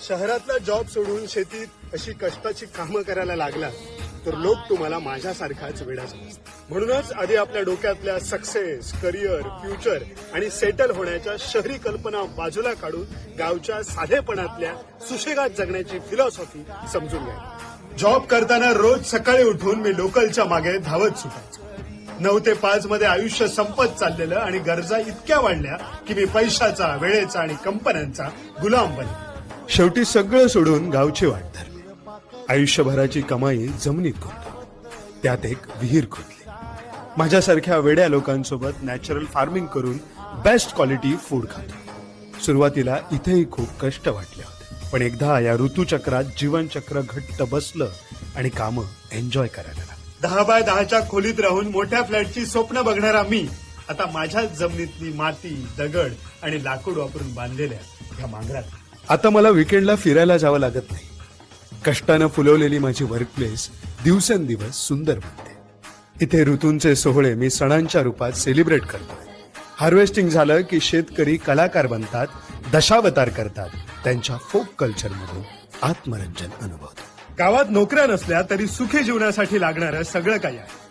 शहरातला जॉब सोडून शेतीत अशी कष्टाची कामं करायला लागला तर लोक तुम्हाला माझ्यासारखाच वेडा समजतात. म्हणूनच आधी आपल्या डोक्यातल्या सक्सेस, करिअर, फ्युचर आणि सेटल होण्याच्या शहरी कल्पना बाजूला काढून गावच्या साधेपणातल्या सुशेगात जगण्याची फिलॉसॉफी समजून घ्या. जॉब करताना रोज सकाळी उठून मी लोकलच्या मागे धावत सुटायचो. 9 ते 5 मध्ये आयुष्य संपत चाललेलं आणि गरजा इतक्या वाढल्या की मी पैशाचा, वेळेचा आणि कंपन्यांचा गुलाम बनलो. शेवटी सगळं सोडून गावची वाट धरली. आयुष्यभराची कमाई जमिनीत खोदली, त्यात एक विहीर खोदली. माझ्यासारख्या वेड्या लोकांसोबत नॅचरल फार्मिंग करून बेस्ट क्वालिटी फूड खातो. सुरुवातीला इथेही खूप कष्ट वाटले होते, पण एकदा या ऋतुचक्रात जीवनचक्र घट्ट बसलं आणि कामं एन्जॉय करायला लागली. 10 बाय 10च्या खोलीत राहून मोठ्या फ्लॅटची स्वप्न बघणारा मी आता माझ्याच जमिनीतली माती, दगड आणि लाकूड वापरून बांधलेल्या या मांगरात आता मला विकेंडला फिरायला जावं लागत नाही. कष्टानं फुलवलेली माझी वर्कप्लेस दिवसेंदिवस सुंदर बनते. इथे ऋतूंचे सोहळे मी सणांच्या रूपात सेलिब्रेट करतोय. हार्वेस्टिंग झालं की शेतकरी कलाकार बनतात, दशावतार करतात, त्यांच्या फोक कल्चरमधून आत्मरंजन अनुभवतात. गावात नोकऱ्या नसल्या तरी सुखी जीवनासाठी लागणारं सगळं काही आहे.